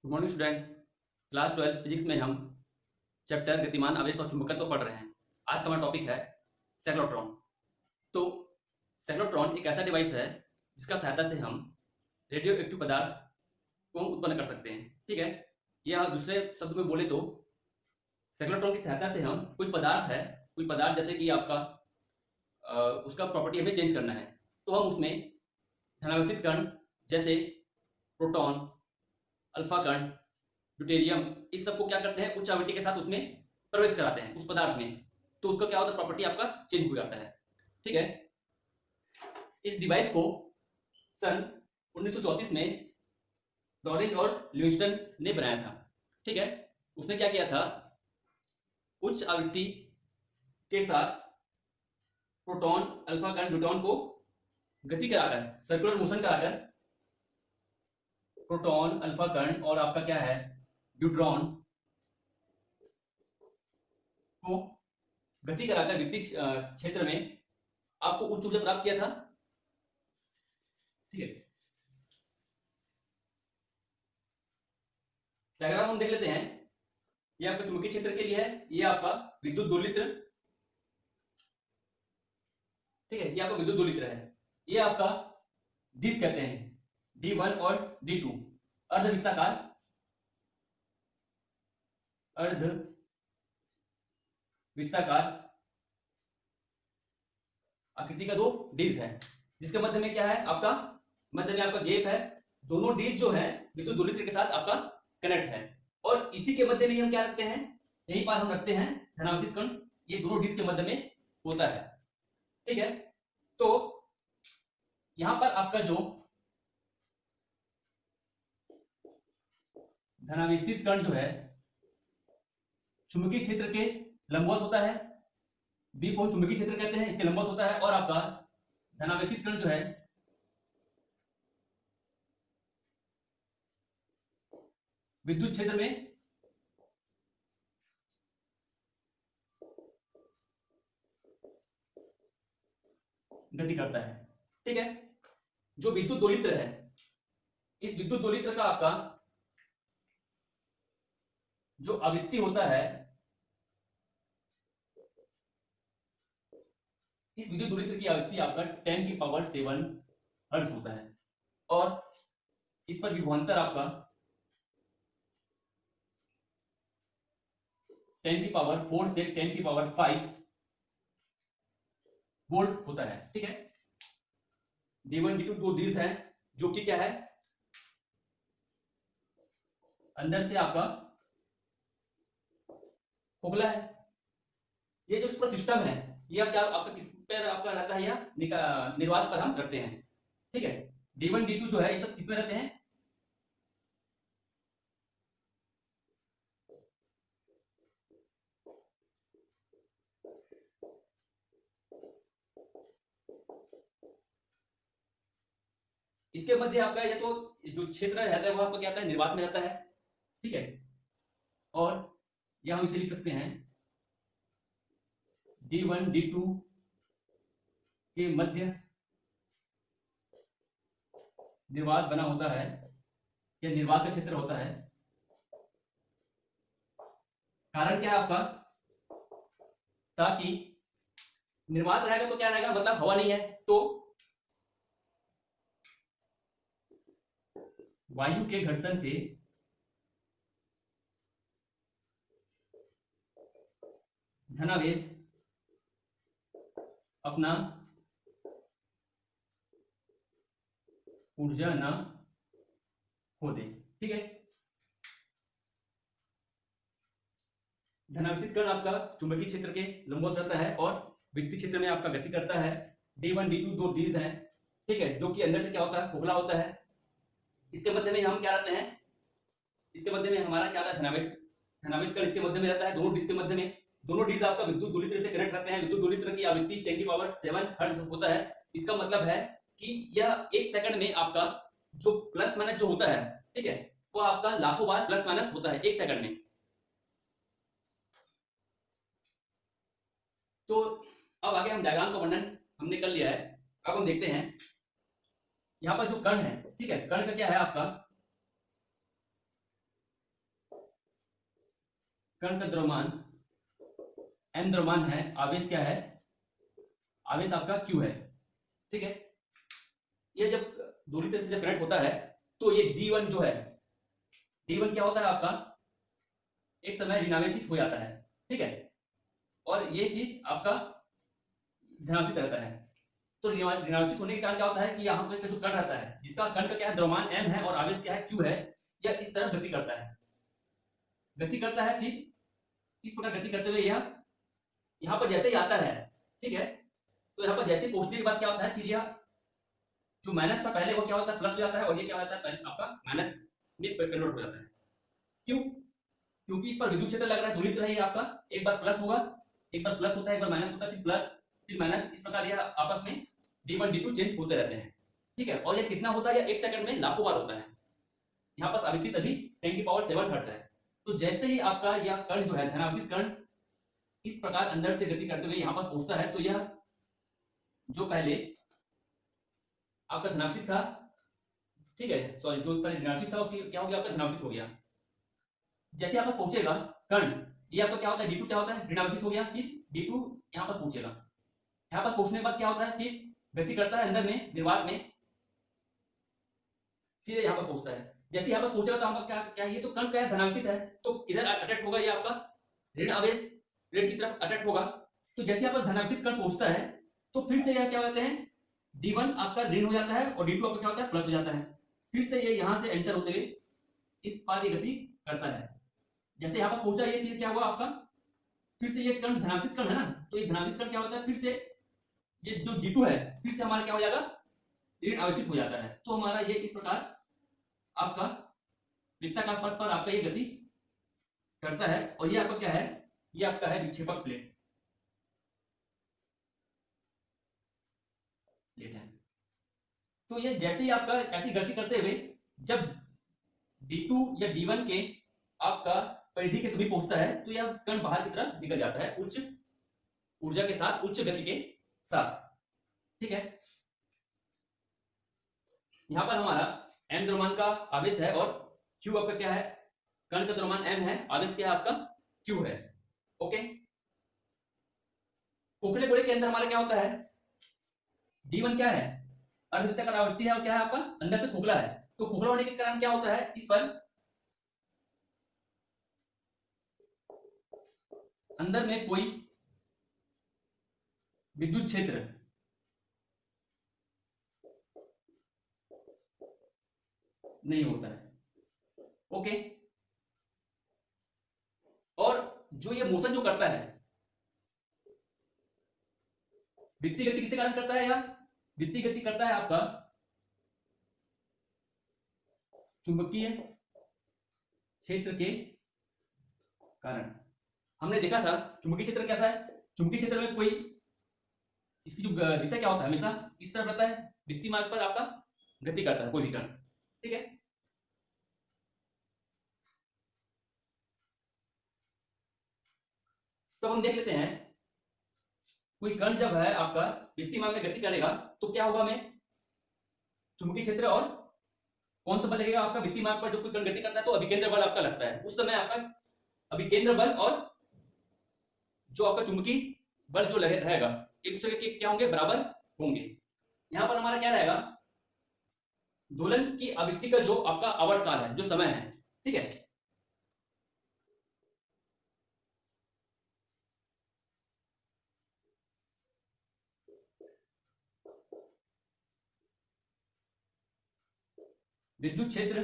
Good morning student. Class 12 physics में हम chapter गतिमान आवेश और चुंबकत्व पढ़ रहे हैं। आज का हमारा टॉपिक है साइक्लोट्रॉन। तो साइक्लोट्रॉन एक ऐसा डिवाइस है जिसका सहायता से हम रेडियो एक्टिव पदार्थ को उत्पन्न कर सकते हैं। ठीक है, या दूसरे शब्द में बोले तो साइक्लोट्रॉन की सहायता से हम कोई पदार्थ जैसे कि आपका उसका प्रॉपर्टी हमें चेंज करना है, तो हम उसमें धनावेशित कण जैसे प्रोटॉन, अल्फा कण, ड्यूटेरियम, इस सबको क्या करते हैं, उच्च आवृत्ति के साथ उसमें प्रवेश कराते हैं उस पदार्थ में, तो उसका क्या होता है, प्रॉपर्टी आपका चेंज हो जाता है। ठीक है, इस डिवाइस को सन 1934 में डॉरिंग और लिविंगस्टन ने बनाया था। ठीक है, उसने क्या किया था, उच्च आवृत्ति के साथ प्रोटॉन, अल्फा कण, न्यूट्रॉन को गति कराकर, सर्कुलर मोशन कराकर प्रोटॉन, अल्फा कण और आपका क्या है, न्यूट्रॉन को गति कराकर विद्युत क्षेत्र में आपको उच्च ऊर्जा प्राप्त किया था। ठीक है, डायग्राम हम देख लेते हैं। ये आपका चुंबकीय क्षेत्र के लिए है, ये आपका विद्युत दोलित्र। ठीक है, ये आपका विद्युत दोलित्र है। ये आपका डिस्क कहते हैं, D1 और D2, अर्धवृत्ताकार, अर्धवृत्ताकार आकृति का दो डिस्क है, जिसके मध्य में क्या है, आपका मध्य में आपका गैप है। दोनों डिस्क जो है विद्युत दोलित्र के साथ आपका कनेक्ट है, और इसी के मध्य में हम क्या रखते हैं, यही पार हम रखते हैं धनावेशित कण। ये दोनों डिस्क के मध्य में होता है। ठीक है, तो यहां पर आपका जो धनावेशित कण जो है चुंबकीय क्षेत्र के लंबवत होता है, बी को चुंबकीय क्षेत्र कहते हैं, इसके लंबवत होता है, और आपका धनावेशित कण जो है विद्युत क्षेत्र में गति करता है। ठीक है, जो विद्युत दोलित्र है, इस विद्युत दोलित्र का आपका जो आवृत्ति होता है, इस विद्युत दोलित्र की आवृत्ति आपका 10⁷ हर्ट्ज होता है, और इस पर विभवांतर आपका 10⁴ से 10⁵ वोल्ट होता है। ठीक है, D1 D2 दो डिस्क है, जो कि क्या है, अंदर से आपका खोखला है। ये जो पूरा सिस्टम है, ये क्या आपका किस पर आपका रहता है, या निर्वात पर हम रखते हैं। ठीक है, D1 D2 जो है, ये सब किसमें रहते हैं, इसके मध्य आपका या तो जो क्षेत्र रहता है वो आपका क्या आता है, निर्वात में रहता है। ठीक है, और यह हम इसे लिख सकते हैं D1 D2 के मध्य निर्वात बना होता है, या निर्वात का क्षेत्र होता है। कारण क्या है आपका, ताकि निर्वात रहेगा तो क्या रहेगा, मतलब हवा नहीं है, तो वायु के घर्षण से धनावेश अपना ऊर्जा न खो दे। ठीक है, धनावेशित कण आपका चुंबकीय क्षेत्र के लंबवत रहता है और विद्युत क्षेत्र में आपका गति करता है। D1 D2 दो डिस्क हैं। ठीक है, जो कि अंदर से क्या होता है, खोखला होता है। इसके मध्य में हम क्या रहते हैं, इसके मध्य में हमारा क्या रहता है, धनावेश कण इसके मध्य में रहता है, दोनों डिस्क के मध्य में। दोनों डिस्क आपका विद्युत दोलित्र से कनेक्ट रहते हैं। विद्युत दोलित्र की आवृत्ति 10⁷ हर्ट्ज होता है। इसका मतलब है कि यह एक सेकंड में आपका जो प्लस माइनस जो होता है, ठीक है, वो आपका लाखों बार प्लस माइनस होता है एक सेकंड में। तो अब आगे हम डायग्राम का वर्णन हमने कर लिया है। अब हम देखते हैं यहाँ पर जो कण है, ठीक है, कण का क्या है आपका, कण का द्रव्यमान m द्रव्यमान है, आवेश क्या है, आवेश आपका q है। ठीक है, ये जब दूरी से जब कनेक्ट होता है तो ये d1 जो है, d1 क्या होता है आपका, एक समय ऋणावेशित हो जाता है। ठीक है, और ये फिर आपका धनावेशित रहता है। तो ऋणावेशित होने के कारण क्या होता है कि यहाँ पे जो कण रहता है, जिसका कण का क्या है, द्रव्यमान m है और आवेश क्या है, q है, यह इस तरह गति करता है, फिर इस प्रकार गति करते हुए यह यहाँ पर जैसे ही आता है, ठीक है, तो यहाँ पर जैसे ही पहुंचने के बाद क्या होता है, फिर यह जो माइनस था पहले वो क्या होता है, प्लस हो जाता है, और ये क्या होता है, पहले आपका माइनस में कन्वर्ट हो जाता है। क्यों? क्योंकि इस पर विद्युत क्षेत्र लग रहा है, दूरी तरह ही आपका एक बार प्लस होगा, एक बार प्लस होता है, एक बार माइनस होता है, फिर प्लस, फिर माइनस, इस प्रकार यह आपस में d1 d2 चेंज होते रहते हैं। ठीक है, और यह कितना होता है, यह 1 सेकंड में लाखों बार होता है। यहाँ पर आवृत्ति तभी 10⁻⁷ हर्ट्ज है। तो जैसे ही आपका यह कण जो है, धनावेशित कण इस प्रकार अंदर से गति करते हुए यहाँ पर पहुंचता है, तो यह जो पहले आपका धनावेशित था, ठीक है, सॉरी, जो पहले ऋणावेशित था वो क्या हो गया, आपका धनावेशित हो गया। जैसे यहाँ पर पहुंचेगा कण, ये आपका क्या होता है, d2 क्या होता है, ऋणावेशित हो गया, फिर d2 यहाँ पर पहुंचेगा। यहाँ पर पहुंचने के बाद क्या होता है, फिर गति करता है अंदर में, निर्वात में, फिर यहाँ पर पहुंचता है। जैसे यहाँ पर पहुंचेगा तो आपका क्या क्या, ये तो कण क्या है, धनावेशित है, तो इधर अट्रैक्ट होगा, ये आपका ऋण आवेश ऋण की तरफ अट्रैक्ट होगा। तो जैसे यहाँ पर धनावेशित कण पहुंचता है तो फिर से यह क्या होते हैं, d1 आपका ऋण हो जाता है और d2 आपका क्या होता है, प्लस हो जाता है। फिर से ये यहाँ से एंटर होते हुए इस पार ये गति करता है। जैसे यहाँ पर पहुंचा, ये फिर क्या हुआ आपका, फिर से ये कण धनावेशित कण है ना, तो ये धनावेशित कण क्या होता है, फिर से ये जो d2 है, फिर से हमारा क्या हो जाएगा, ऋण आवेशित हो जाता है। तो हमारा ये इस प्रकार आपका वृत्ताकार पथ पर आपका ये गति करता है। और ये आपका क्या है, ये आपका है विक्षेपक प्लेट है। तो ये जैसे ही आपका ऐसी गति करते हुए जब d2 या d1 के आपका परिधि के समीप पहुंचता है, तो यह कण बाहर की तरफ निकल जाता है, उच्च ऊर्जा के साथ, उच्च गति के साथ। ठीक है, यहां पर हमारा m द्रव्यमान का आवेश है और q आपका क्या है, कण का द्रव्यमान m है, आवेश क्या है आपका, q है। ओके, खोखले गोले के अंदर हमारा क्या होता है, d1 क्या है, अर्धवृत्ताकार आवृत्ति है, और क्या है आपका अंदर से खोखला है। तो खोखला होने के कारण क्या होता है, इस पर अंदर में कोई विद्युत क्षेत्र नहीं होता है। ओके, और जो ये मोशन जो करता है, वृत्तीय गति किसके कारण करता है, या वृत्तीय गति करता है आपका चुंबकीय क्षेत्र के कारण। हमने देखा था चुंबकीय क्षेत्र कैसा है, चुंबकीय क्षेत्र में कोई, इसकी जो दिशा क्या होता है, हमेशा इस तरफ रहता है, वृत्तीय मार्ग पर आपका गति करता है कोई भी कण। ठीक है, तो हम देख लेते हैं, कोई कण जब है आपका वृत्तीय मार्ग में गति करेगा तो क्या होगा, हमें चुंबकीय क्षेत्र और कौन सा बल लगेगा आपका, वृत्तीय मार्ग पर जब कोई कण गति करता है तो अभिकेंद्र बल आपका लगता है। उस समय आपका अभिकेंद्र बल और जो आपका चुंबकीय बल जो रहेगा, एक दूसरे के क्या होंगे, बराबर होंगे। यहां पर हमारा क्या रहेगा, दोलन की आवृत्ति का जो आपका आवर्तकाल है, जो समय है, ठीक है, विद्युत क्षेत्र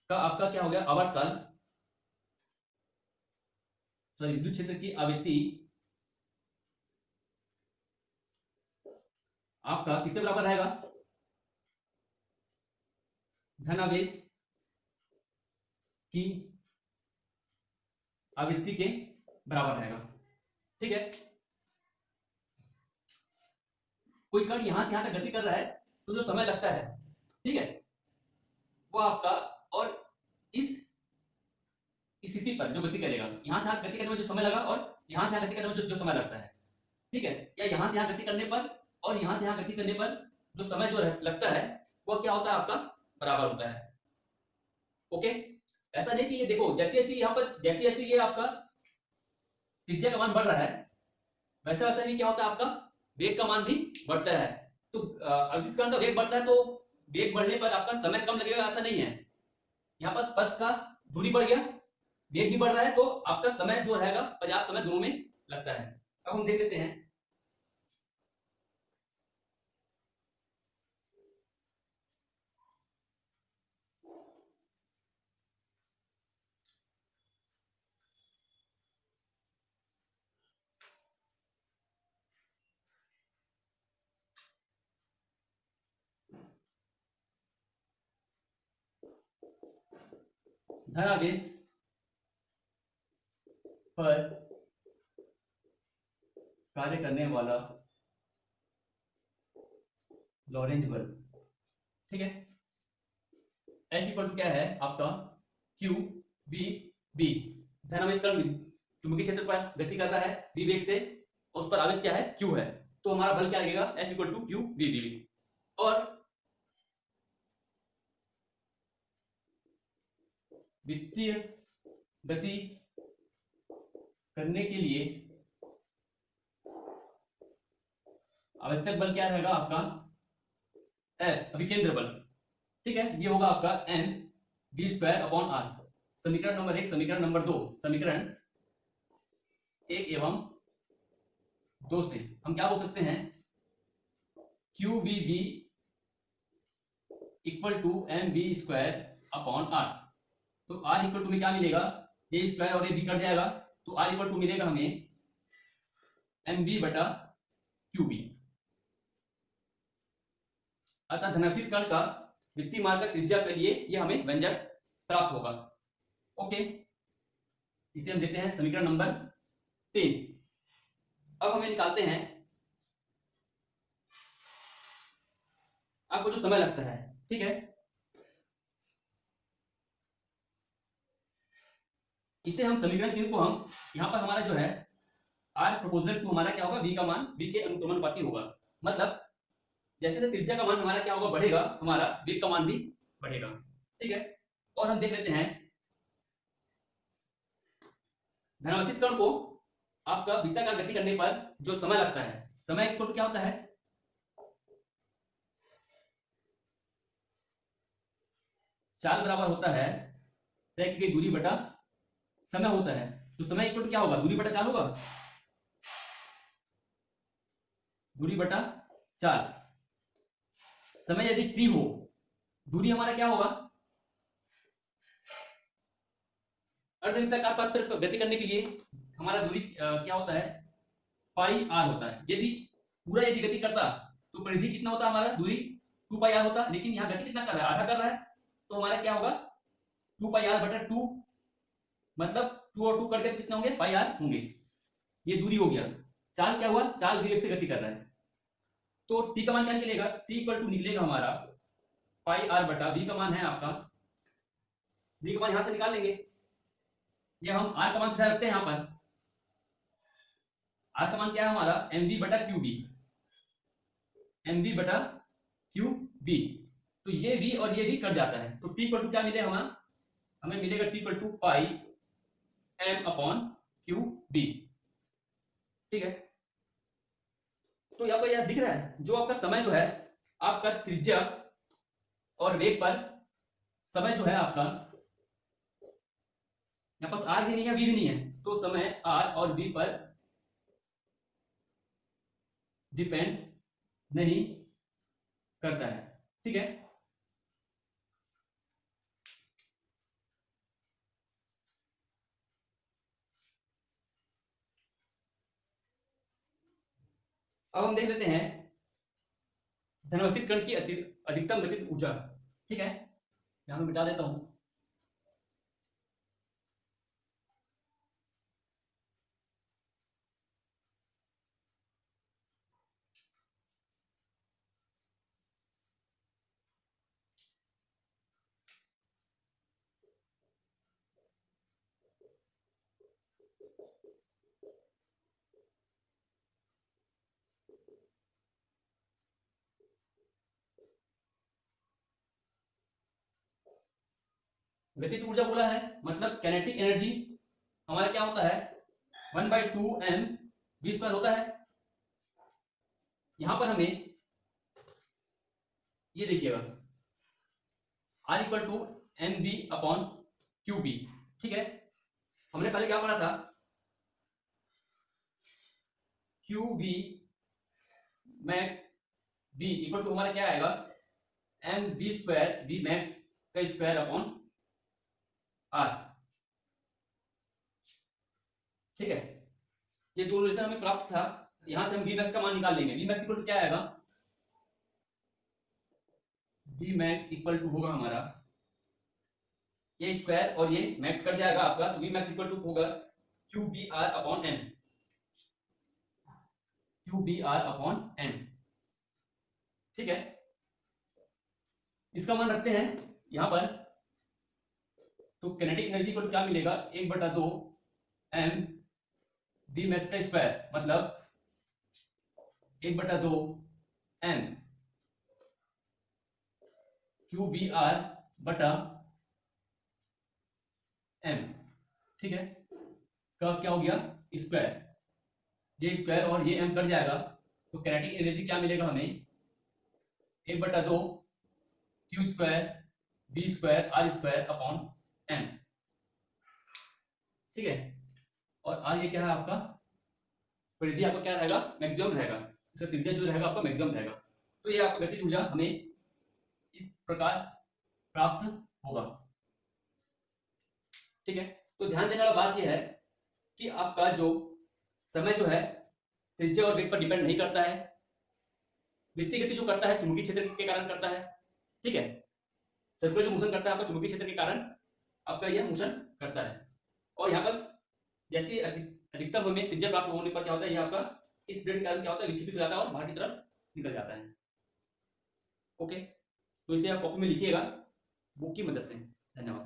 का आपका क्या हो गया, आवर्तकाल, सॉरी, विद्युत क्षेत्र की आवृत्ति आपका किसके बराबर रहेगा, धनावेश की आवृत्ति के बराबर रहेगा। ठीक है, कोई कण यहां से यहां तक गति कर रहा है तो जो समय लगता है, ठीक है, वो आपका, और इस स्थिति पर जो गति करेगा, यहां से यहां गति करने में जो समय लगा और यहां से यहां गति करने में जो समय लगता है, ठीक है, या यहां से यहां गति करने पर और यहां से यहां गति करने पर जो समय जो लगता है वो क्या होता है आपका, बराबर होता है। ओके, ऐसा नहीं कि ये देखो जैसे जैसे यहाँ पर जैसे जैसे ये आपका त्रिज्या का मान बढ़ रहा है वैसे वैसे भी क्या होता है आपका वेग का मान भी बढ़ता है। तो अवशिष्ट कण का वेग बढ़ता है तो वेग बढ़ने पर आपका समय कम लगेगा ऐसा नहीं है। यहाँ पर पथ का दूरी बढ़ गया, वेग भी बढ़ रहा है तो आपका समय जो रहेगा पर्याप्त समय दोनों में लगता है। अब हम देख लेते हैं धनावेश पर कार्य करने वाला लॉरेंज बल, ठीक है। एफ इक्वल टू क्या है आपका क्यू बी बी। धनावेश कण चुंबकीय क्षेत्र पर गति कर रहा है बी वेग से, उस पर आवेश क्या है क्यू है, तो हमारा बल क्या लगेगा F equal to Q B B. और वित्तीय गति करने के लिए आवश्यक बल क्या रहेगा आपका एफ अभिकेंद्र बल, ठीक है। ये होगा आपका M B square upon R. समीकरण नंबर 1 समीकरण नंबर 2, समीकरण 1 एवं 2 से हम क्या बोल सकते हैं Q B B equal to M B square upon R. तो आर इक्वल टू में क्या मिलेगा ए स्क्वायर और ए बी कट जाएगा तो आर इक्वल टू मिलेगा हमें एम बी बटा क्यू बी। अतः धनावेशित कण का वृत्तीय मार्ग का त्रिज्या के लिए ये हमें व्यंजक प्राप्त होगा। ओके, इसे हम देते हैं समीकरण नंबर 3। अब हमें निकालते हैं आपको जो समय लगता है, ठीक है। इसे हम समीकरण 3 को हम यहाँ पर हमारा जो है आर प्रोपोर्शनल टू हमारा क्या होगा v का मान v के अनुक्रमानुपाती होगा। मतलब जैसे जैसे त्रिज्या का मान हमारा क्या होगा बढ़ेगा हमारा वेग का मान भी बढ़ेगा, ठीक है। और हम देख लेते हैं धनावेशित कण को आपका वृत्ताकार गति करने पर जो समय लगता है, समय इक्वल टू क्या होता है चाल बराबर होता है तय की गई दूरी बटा समय होता है। तो समय इक्वल टू क्या होगा दूरी बटा चाल होगा, दूरी बटा चाल। समय यदि t हो, दूरी हमारा क्या होगा अर्धवृत्ताकार पथ पर गति करने के लिए हमारा दूरी क्या होता है पाई आर होता है। यदि पूरा यदि गति करता तो परिधि कितना होता हमारा दूरी 2 पाई आर होता, लेकिन यहाँ गति कितना कर रहा है आधा कर रहा है तो हमारा क्या होगा 2 पाई आर बटा 2, मतलब 2 और 2 करके कितना होंगे पाई आर होंगे। ये दूरी हो गया। चाल क्या हुआ चाल वेग से गति कर रहा है तो टी का मान क्या निकलेगा टी इक्वल टू निकलेगा हमारा पाई आर बटा वी का मान है आपका वी का मान यहां से निकाल लेंगे। ये हम आर का मान सीधा रखते हैं यहाँ पर। आर का मान क्या है हमारा एम वी बटा क्यू बी, एम वी बटा क्यू बी। तो ये वी और ये वी कट जाता है तो टी इक्वल टू क्या मिले हमें मिलेगा T equal to pi M upon Q B, ठीक है। तो यहाँ पर यह दिख रहा है जो आपका समय जो है आपका त्रिज्या और वेग पर समय जो है आपका यहाँ पास आर भी नहीं है वी भी नहीं है तो समय आर और वी पर डिपेंड नहीं करता है, ठीक है। अब हम देख लेते हैं धनावेशित कण की अधिकतम गतिज ऊर्जा, ठीक है। यहां मैं मिटा देता हूं। गतिज ऊर्जा बोला है मतलब काइनेटिक एनर्जी हमारा क्या होता है 1/2 m v² होता है। यहां पर हमें ये देखिएगा R = mv/qb। ठीक है, हमने पहले क्या पढ़ा था qb max b equal to हमारा क्या आएगा mv² v max का स्क्वायर अपॉन r। ठीक है, ये दो रिलेशन हमें प्राप्त था। यहां से हम v max का मान निकाल लेंगे। v max इक्वल टू क्या आएगा v max इक्वल टू होगा हमारा ये स्क्वायर और ये मैक्स कट जाएगा आपका, तो v max इक्वल टू होगा qbr/m qbr/m। ठीक है, इसका मान रखते हैं यहां पर, तो काइनेटिक एनर्जी को क्या मिलेगा 1/2 m v max का स्क्वायर मतलब 1/2 m qbr/m। ठीक है, का क्या हो गया स्क्वायर, ये स्क्वायर और ये m कट जाएगा, तो काइनेटिक एनर्जी क्या मिलेगा हमें 1/2 q² v² r² m। ठीक है, और r ये क्या है आपका परिधि, आपका क्या रहेगा मैक्सिमम रहेगा, इसका त्रिज्या जो रहेगा आपका मैक्सिमम रहेगा। तो ये आपका गतिज ऊर्जा हमें इस प्रकार प्राप्त होगा। ठीक है, तो ध्यान देने वाला बात यह है कि आपका जो समय जो है त्रिज्या और वेग पर डिपेंड नहीं करता है। वृत्तीय गति जो करता है चुंबकीय क्षेत्र के कारण करता है। ठीक है, सर्कुलर जो मोशन करता है आपका चुंबकीय क्षेत्र के कारण आपका यह मोशन करता है। और यहाँ पर जैसे अधिकतम हमें त्रिज्या प्राप्त होने पर क्या होता है, यह आपका इस प्लेट के कारण क्या होता है विक्षेपित हो जाता है और बाहर की तरफ निकल जाता है। ओके, तो इसे आप कॉपी में लिखिएगा बुक की मदद से। धन्यवाद।